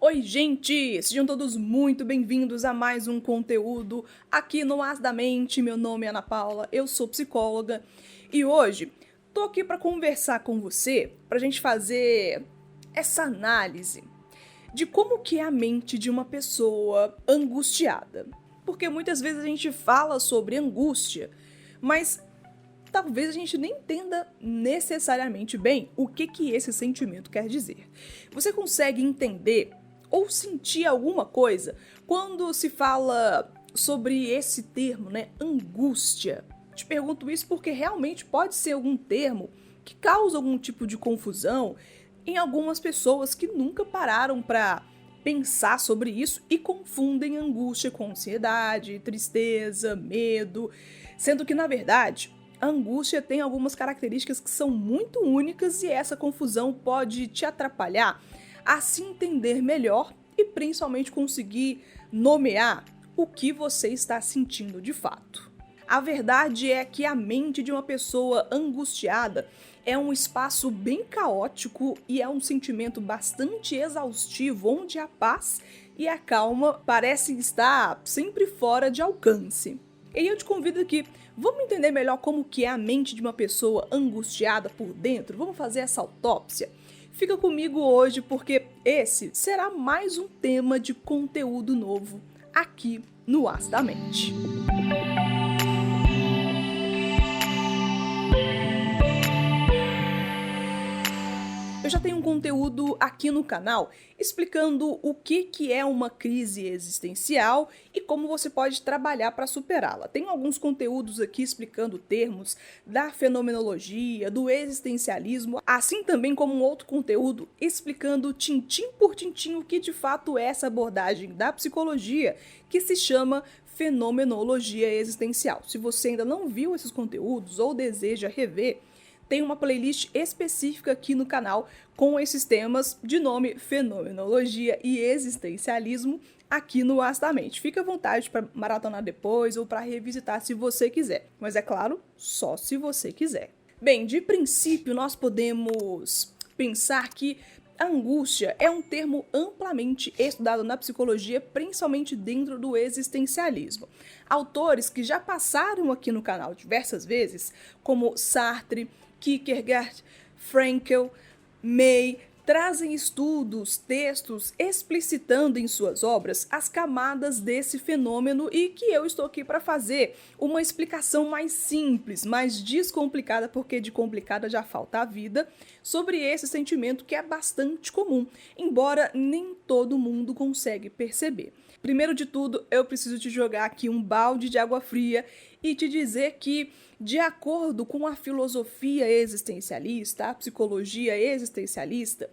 Oi, gente! Sejam todos muito bem-vindos a mais um conteúdo aqui no As da Mente. Meu nome é Ana Paula, eu sou psicóloga e hoje tô aqui para conversar com você, pra gente fazer essa análise de como que é a mente de uma pessoa angustiada. Porque muitas vezes a gente fala sobre angústia, mas talvez a gente nem entenda necessariamente bem o que esse sentimento quer dizer. Você consegue entender ou sentir alguma coisa quando se fala sobre esse termo, né? Angústia. Te pergunto isso porque realmente pode ser algum termo que causa algum tipo de confusão em algumas pessoas que nunca pararam para pensar sobre isso e confundem angústia com ansiedade, tristeza, medo, sendo que na verdade a angústia tem algumas características que são muito únicas e essa confusão pode te atrapalhar a se entender melhor e principalmente conseguir nomear o que você está sentindo de fato. A verdade é que a mente de uma pessoa angustiada é um espaço bem caótico e é um sentimento bastante exaustivo, onde a paz e a calma parecem estar sempre fora de alcance. E eu te convido aqui, vamos entender melhor como que é a mente de uma pessoa angustiada por dentro? Vamos fazer essa autópsia? Fica comigo hoje porque esse será mais um tema de conteúdo novo aqui no As da Mente. Eu já tenho um conteúdo aqui no canal explicando o que é uma crise existencial e como você pode trabalhar para superá-la. Tenho alguns conteúdos aqui explicando termos da fenomenologia, do existencialismo, assim também como um outro conteúdo explicando tintim por tintim o que de fato é essa abordagem da psicologia que se chama fenomenologia existencial. Se você ainda não viu esses conteúdos ou deseja rever, tem uma playlist específica aqui no canal com esses temas de nome Fenomenologia e Existencialismo aqui no As da Mente. Fica à vontade para maratonar depois ou para revisitar se você quiser, mas é claro, só se você quiser. Bem, de princípio nós podemos pensar que a angústia é um termo amplamente estudado na psicologia, principalmente dentro do existencialismo. Autores que já passaram aqui no canal diversas vezes, como Sartre, Kierkegaard, Frankl, May, trazem estudos, textos explicitando em suas obras as camadas desse fenômeno e que eu estou aqui para fazer uma explicação mais simples, mais descomplicada, porque de complicada já falta a vida, sobre esse sentimento que é bastante comum, embora nem todo mundo consegue perceber. Primeiro de tudo, eu preciso te jogar aqui um balde de água fria e te dizer que, de acordo com a filosofia existencialista, a psicologia existencialista,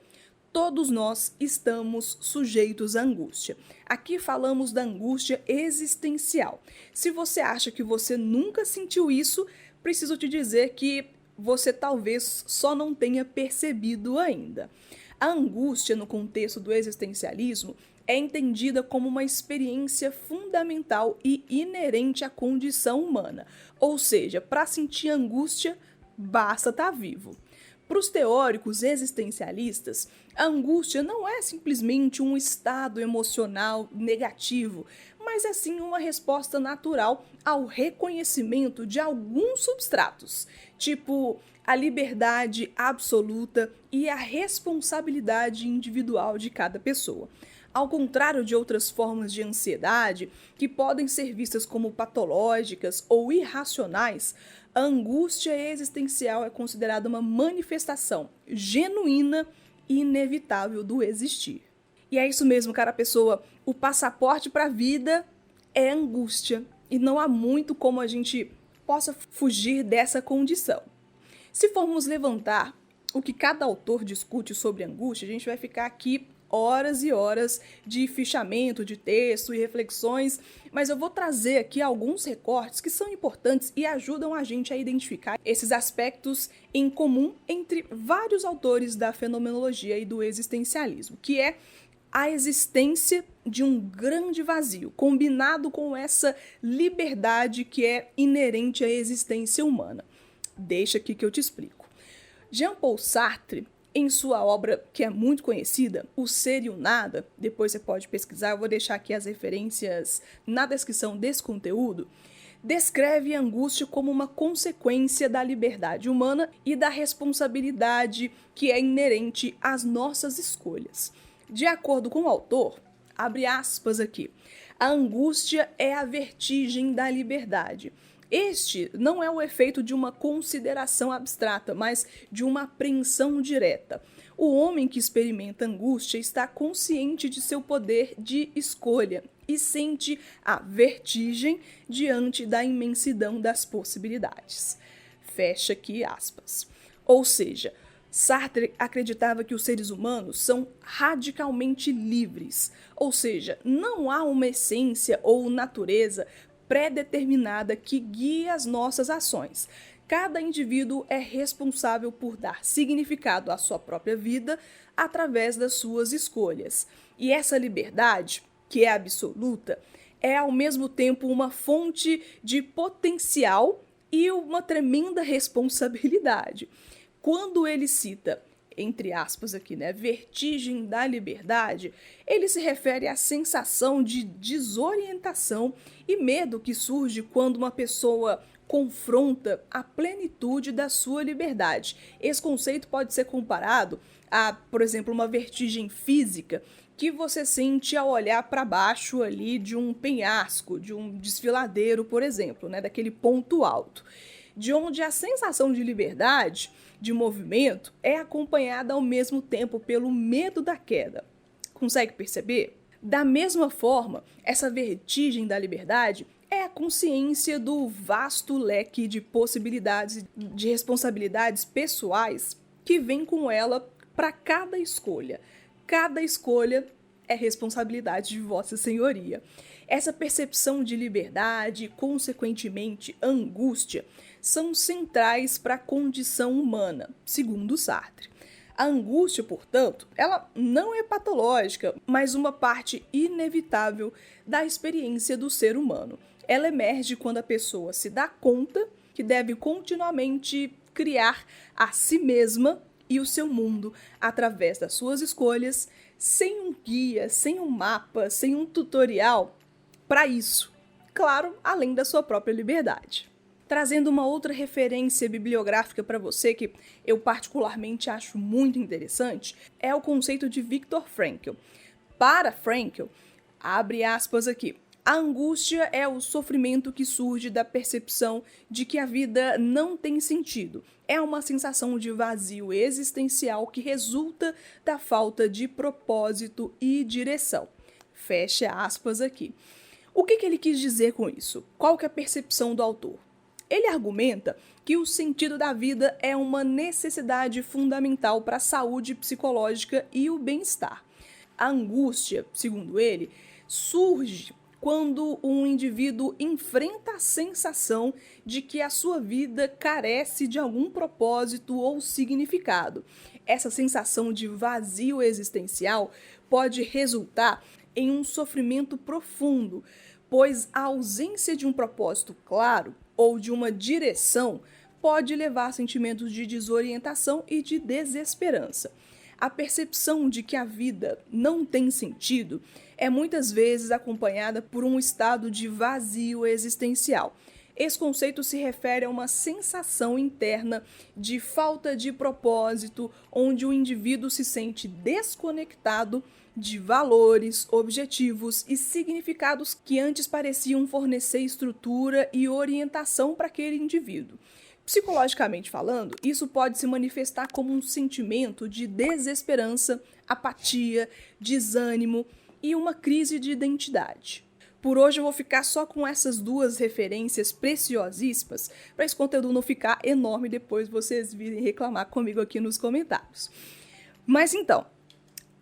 todos nós estamos sujeitos à angústia. Aqui falamos da angústia existencial. Se você acha que você nunca sentiu isso, preciso te dizer que você talvez só não tenha percebido ainda. A angústia, no contexto do existencialismo, é entendida como uma experiência fundamental e inerente à condição humana. Ou seja, para sentir angústia, basta estar vivo. Para os teóricos existencialistas, a angústia não é simplesmente um estado emocional negativo, mas é sim uma resposta natural ao reconhecimento de alguns substratos, tipo a liberdade absoluta e a responsabilidade individual de cada pessoa. Ao contrário de outras formas de ansiedade, que podem ser vistas como patológicas ou irracionais, a angústia existencial é considerada uma manifestação genuína e inevitável do existir. E é isso mesmo, cara pessoa, o passaporte para a vida é angústia, e não há muito como a gente possa fugir dessa condição. Se formos levantar o que cada autor discute sobre angústia, a gente vai ficar aqui horas e horas de fichamento, de texto e reflexões, mas eu vou trazer aqui alguns recortes que são importantes e ajudam a gente a identificar esses aspectos em comum entre vários autores da fenomenologia e do existencialismo, que é a existência de um grande vazio, combinado com essa liberdade que é inerente à existência humana. Deixa aqui que eu te explico. Jean-Paul Sartre Em sua obra, que é muito conhecida, O Ser e o Nada, depois você pode pesquisar, eu vou deixar aqui as referências na descrição desse conteúdo, descreve a angústia como uma consequência da liberdade humana e da responsabilidade que é inerente às nossas escolhas. De acordo com o autor, abre aspas aqui, a angústia é a vertigem da liberdade. Este não é o efeito de uma consideração abstrata, mas de uma apreensão direta. O homem que experimenta angústia está consciente de seu poder de escolha e sente a vertigem diante da imensidão das possibilidades. Fecha aqui aspas. Ou seja, Sartre acreditava que os seres humanos são radicalmente livres, ou seja, não há uma essência ou natureza pré-determinada que guie as nossas ações. Cada indivíduo é responsável por dar significado à sua própria vida através das suas escolhas. E essa liberdade, que é absoluta, é ao mesmo tempo uma fonte de potencial e uma tremenda responsabilidade. Quando ele cita, entre aspas aqui, vertigem da liberdade, ele se refere à sensação de desorientação e medo que surge quando uma pessoa confronta a plenitude da sua liberdade. Esse conceito pode ser comparado a, por exemplo, uma vertigem física que você sente ao olhar para baixo ali de um penhasco, de um desfiladeiro, por exemplo, daquele ponto alto, de onde a sensação de liberdade, de movimento, é acompanhada ao mesmo tempo pelo medo da queda. Consegue perceber? Da mesma forma, essa vertigem da liberdade é a consciência do vasto leque de possibilidades, de responsabilidades pessoais que vem com ela para cada escolha. Cada escolha é responsabilidade de Vossa Senhoria. Essa percepção de liberdade e, consequentemente, angústia, são centrais para a condição humana, segundo Sartre. A angústia, portanto, ela não é patológica, mas uma parte inevitável da experiência do ser humano. Ela emerge quando a pessoa se dá conta que deve continuamente criar a si mesma e o seu mundo através das suas escolhas, sem um guia, sem um mapa, sem um tutorial para isso. Claro, além da sua própria liberdade. Trazendo uma outra referência bibliográfica para você que eu particularmente acho muito interessante, é o conceito de Viktor Frankl. Para Frankl, abre aspas aqui, a angústia é o sofrimento que surge da percepção de que a vida não tem sentido. É uma sensação de vazio existencial que resulta da falta de propósito e direção. Fecha aspas aqui. O que ele quis dizer com isso? Qual que é a percepção do autor? Ele argumenta que o sentido da vida é uma necessidade fundamental para a saúde psicológica e o bem-estar. A angústia, segundo ele, surge quando um indivíduo enfrenta a sensação de que a sua vida carece de algum propósito ou significado. Essa sensação de vazio existencial pode resultar em um sofrimento profundo, pois a ausência de um propósito claro ou de uma direção pode levar a sentimentos de desorientação e de desesperança. A percepção de que a vida não tem sentido é muitas vezes acompanhada por um estado de vazio existencial. Esse conceito se refere a uma sensação interna de falta de propósito, onde o indivíduo se sente desconectado de valores, objetivos e significados que antes pareciam fornecer estrutura e orientação para aquele indivíduo. Psicologicamente falando, isso pode se manifestar como um sentimento de desesperança, apatia, desânimo e uma crise de identidade. Por hoje eu vou ficar só com essas duas referências preciosíssimas, para esse conteúdo não ficar enorme depois vocês virem reclamar comigo aqui nos comentários. Mas então,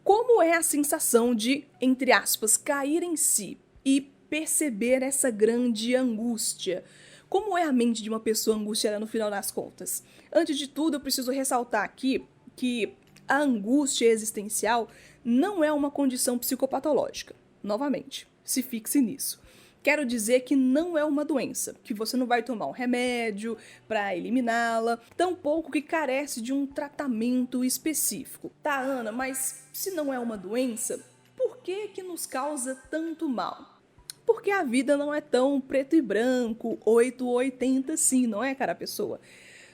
como é a sensação de, entre aspas, cair em si e perceber essa grande angústia? Como é a mente de uma pessoa angustiada no final das contas? Antes de tudo, eu preciso ressaltar aqui que a angústia existencial não é uma condição psicopatológica. Novamente, se fixe nisso. Quero dizer que não é uma doença, que você não vai tomar um remédio para eliminá-la, tampouco que carece de um tratamento específico. Tá, Ana, mas se não é uma doença, por que que nos causa tanto mal? Porque a vida não é tão preto e branco, 8 ou 80 assim, não é, cara pessoa?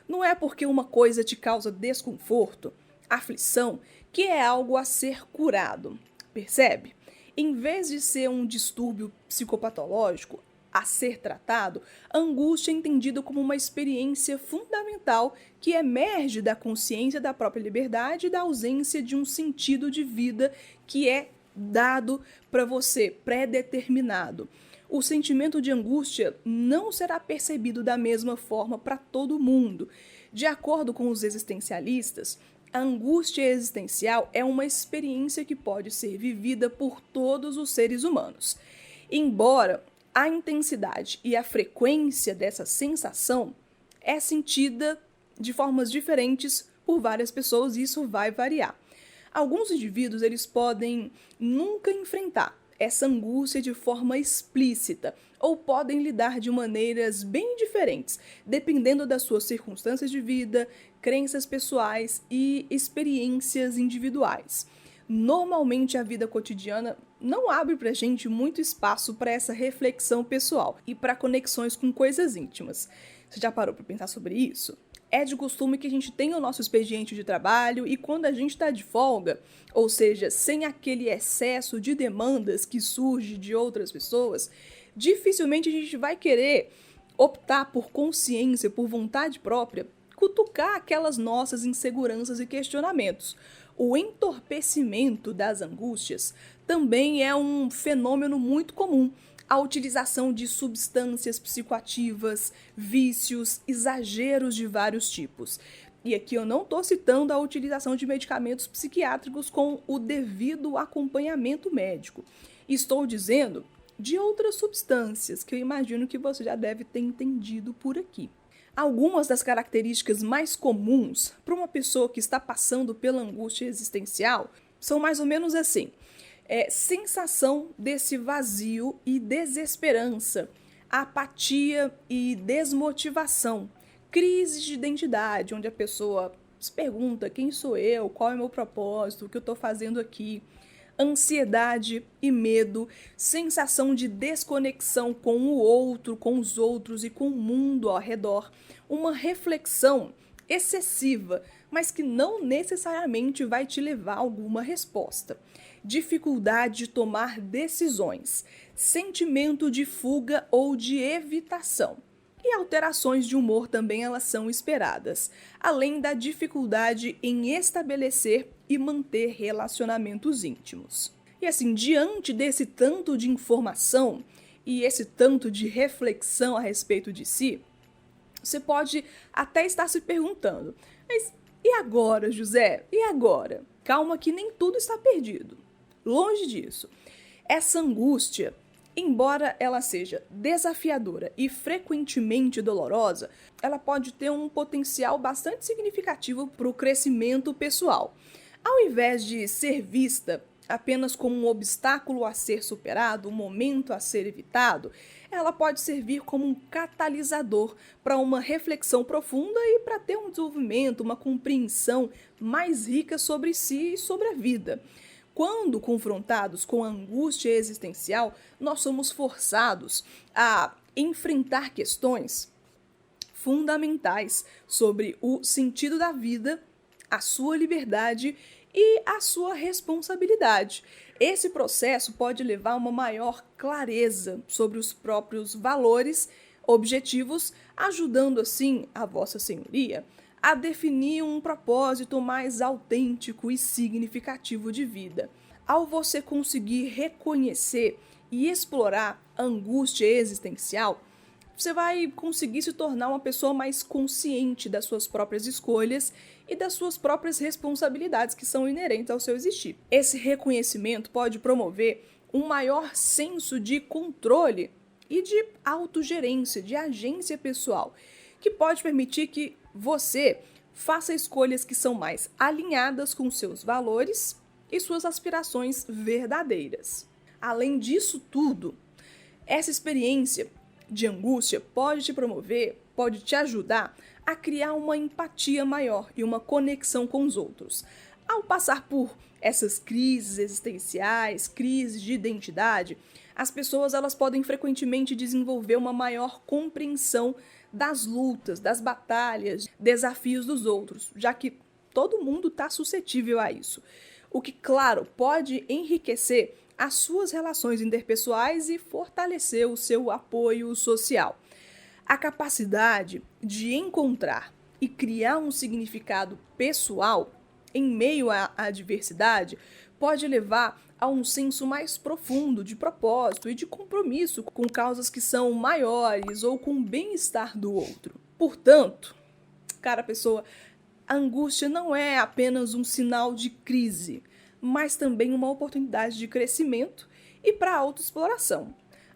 Não é porque uma coisa te causa desconforto, aflição, que é algo a ser curado, percebe? Em vez de ser um distúrbio psicopatológico a ser tratado, a angústia é entendida como uma experiência fundamental que emerge da consciência da própria liberdade e da ausência de um sentido de vida que é dado para você, pré-determinado. O sentimento de angústia não será percebido da mesma forma para todo mundo. De acordo com os existencialistas, a angústia existencial é uma experiência que pode ser vivida por todos os seres humanos. Embora a intensidade e a frequência dessa sensação é sentida de formas diferentes por várias pessoas e isso vai variar. Alguns indivíduos eles podem nunca enfrentar essa angústia de forma explícita ou podem lidar de maneiras bem diferentes, dependendo das suas circunstâncias de vida, crenças pessoais e experiências individuais. Normalmente a vida cotidiana não abre pra gente muito espaço para essa reflexão pessoal e para conexões com coisas íntimas. Você já parou para pensar sobre isso? É de costume que a gente tenha o nosso expediente de trabalho e quando a gente está de folga, ou seja, sem aquele excesso de demandas que surge de outras pessoas, dificilmente a gente vai querer optar por consciência, por vontade própria, cutucar aquelas nossas inseguranças e questionamentos. O entorpecimento das angústias também é um fenômeno muito comum. A utilização de substâncias psicoativas, vícios, exageros de vários tipos. E aqui eu não estou citando a utilização de medicamentos psiquiátricos com o devido acompanhamento médico. Estou dizendo de outras substâncias que eu imagino que você já deve ter entendido por aqui. Algumas das características mais comuns para uma pessoa que está passando pela angústia existencial são mais ou menos assim. Sensação desse vazio e desesperança, apatia e desmotivação, crise de identidade, onde a pessoa se pergunta quem sou eu, qual é o meu propósito, o que eu estou fazendo aqui, ansiedade e medo, sensação de desconexão com o outro, com os outros e com o mundo ao redor, uma reflexão excessiva, mas que não necessariamente vai te levar a alguma resposta. Dificuldade de tomar decisões, sentimento de fuga ou de evitação. E alterações de humor também elas são esperadas, além da dificuldade em estabelecer e manter relacionamentos íntimos. E assim, diante desse tanto de informação e esse tanto de reflexão a respeito de si, você pode até estar se perguntando, mas e agora, José? E agora? Calma que nem tudo está perdido. Longe disso. Essa angústia, embora ela seja desafiadora e frequentemente dolorosa, ela pode ter um potencial bastante significativo para o crescimento pessoal. Ao invés de ser vista apenas como um obstáculo a ser superado, um momento a ser evitado, ela pode servir como um catalisador para uma reflexão profunda e para ter um desenvolvimento, uma compreensão mais rica sobre si e sobre a vida. Quando confrontados com a angústia existencial, nós somos forçados a enfrentar questões fundamentais sobre o sentido da vida, a sua liberdade e a sua responsabilidade. Esse processo pode levar a uma maior clareza sobre os próprios valores, objetivos, ajudando assim a Vossa Senhoria a definir um propósito mais autêntico e significativo de vida. Ao você conseguir reconhecer e explorar a angústia existencial, você vai conseguir se tornar uma pessoa mais consciente das suas próprias escolhas e das suas próprias responsabilidades que são inerentes ao seu existir. Esse reconhecimento pode promover um maior senso de controle e de autogerência, de agência pessoal, que pode permitir que você faça escolhas que são mais alinhadas com seus valores e suas aspirações verdadeiras. Além disso tudo, Essa experiência de angústia pode te promover, pode te ajudar a criar uma empatia maior e uma conexão com os outros. Ao passar por essas crises existenciais, crises de identidade, as pessoas elas podem frequentemente desenvolver uma maior compreensão das lutas, das batalhas, desafios dos outros, já que todo mundo está suscetível a isso. O que, claro, pode enriquecer as suas relações interpessoais e fortalecer o seu apoio social. A capacidade de encontrar e criar um significado pessoal em meio à adversidade pode levar a um senso mais profundo de propósito e de compromisso com causas que são maiores ou com o bem-estar do outro. Portanto, cara pessoa, a angústia não é apenas um sinal de crise, mas também uma oportunidade de crescimento e para autoexploração.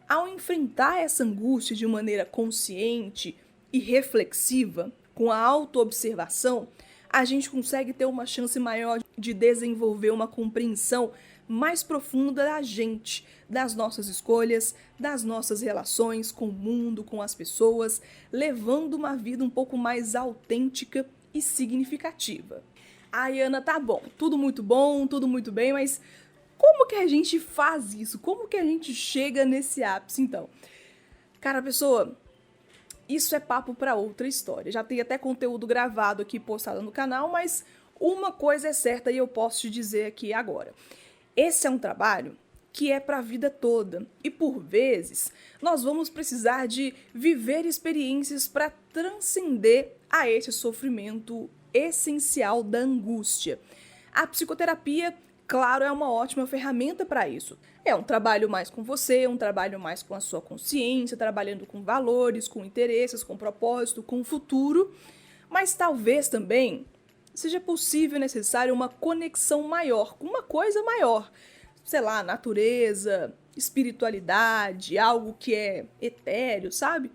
Ao enfrentar essa angústia de maneira consciente e reflexiva, com a autoobservação, a gente consegue ter uma chance maior de desenvolver uma compreensão mais profunda da gente, das nossas escolhas, das nossas relações com o mundo, com as pessoas, levando uma vida um pouco mais autêntica e significativa. Ai, Ana, tá bom, tudo muito bom, tudo muito bem, mas como que a gente faz isso? Como que a gente chega nesse ápice, então? Cara, pessoa, isso é papo para outra história. Já tem até conteúdo gravado aqui postado no canal, mas uma coisa é certa e eu posso te dizer aqui agora. Esse é um trabalho que é para a vida toda e, por vezes, nós vamos precisar de viver experiências para transcender a esse sofrimento essencial da angústia. A psicoterapia, claro, é uma ótima ferramenta para isso. É um trabalho mais com você, um trabalho mais com a sua consciência, trabalhando com valores, com interesses, com propósito, com o futuro, mas talvez também seja possível e necessário uma conexão maior, com uma coisa maior, sei lá, natureza, espiritualidade, algo que é etéreo, sabe?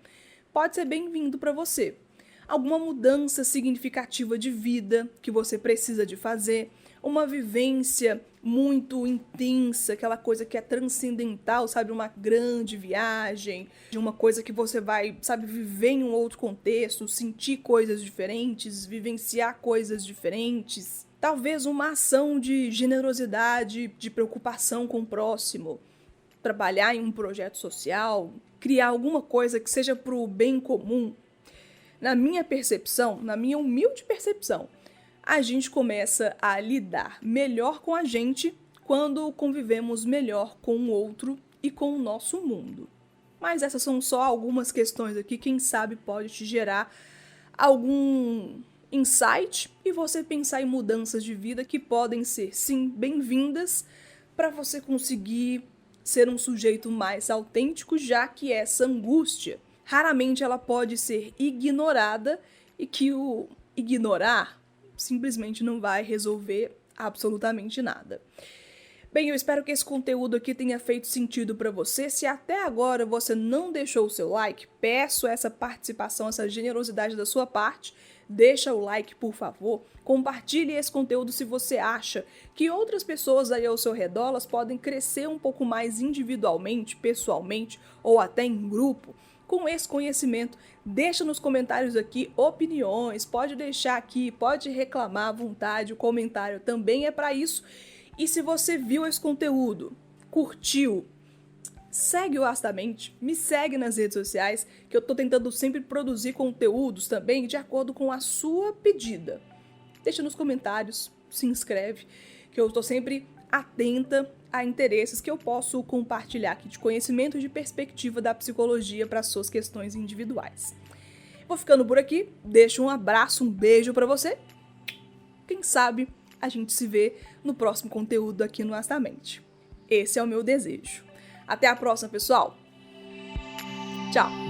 Pode ser bem-vindo para você. Alguma mudança significativa de vida que você precisa de fazer, uma vivência muito intensa, aquela coisa que é transcendental, sabe? Uma grande viagem, uma coisa que você vai, sabe, viver em um outro contexto, sentir coisas diferentes, vivenciar coisas diferentes. Talvez uma ação de generosidade, de preocupação com o próximo, trabalhar em um projeto social, criar alguma coisa que seja para o bem comum. Na minha percepção, na minha humilde percepção, a gente começa a lidar melhor com a gente quando convivemos melhor com o outro e com o nosso mundo. Mas essas são só algumas questões aqui, quem sabe pode te gerar algum insight e você pensar em mudanças de vida que podem ser, sim, bem-vindas para você conseguir ser um sujeito mais autêntico, já que essa angústia, raramente ela pode ser ignorada e que o ignorar simplesmente não vai resolver absolutamente nada. Bem, eu espero que esse conteúdo aqui tenha feito sentido para você. Se até agora você não deixou o seu like, peço essa participação, essa generosidade da sua parte. Deixa o like, por favor. Compartilhe esse conteúdo se você acha que outras pessoas aí ao seu redor elas podem crescer um pouco mais individualmente, pessoalmente ou até em grupo com esse conhecimento. Deixa nos comentários aqui opiniões, pode deixar aqui, pode reclamar à vontade, o comentário também é para isso. E se você viu esse conteúdo, curtiu, segue o Astamente, me segue nas redes sociais, que eu tô tentando sempre produzir conteúdos também de acordo com a sua pedida. Deixa nos comentários, se inscreve, que eu tô sempre atenta a interesses que eu posso compartilhar aqui de conhecimento e de perspectiva da psicologia para as suas questões individuais. Vou ficando por aqui, deixo um abraço, um beijo para você. Quem sabe a gente se vê no próximo conteúdo aqui no Astamente. Esse é o meu desejo. Até a próxima, pessoal. Tchau!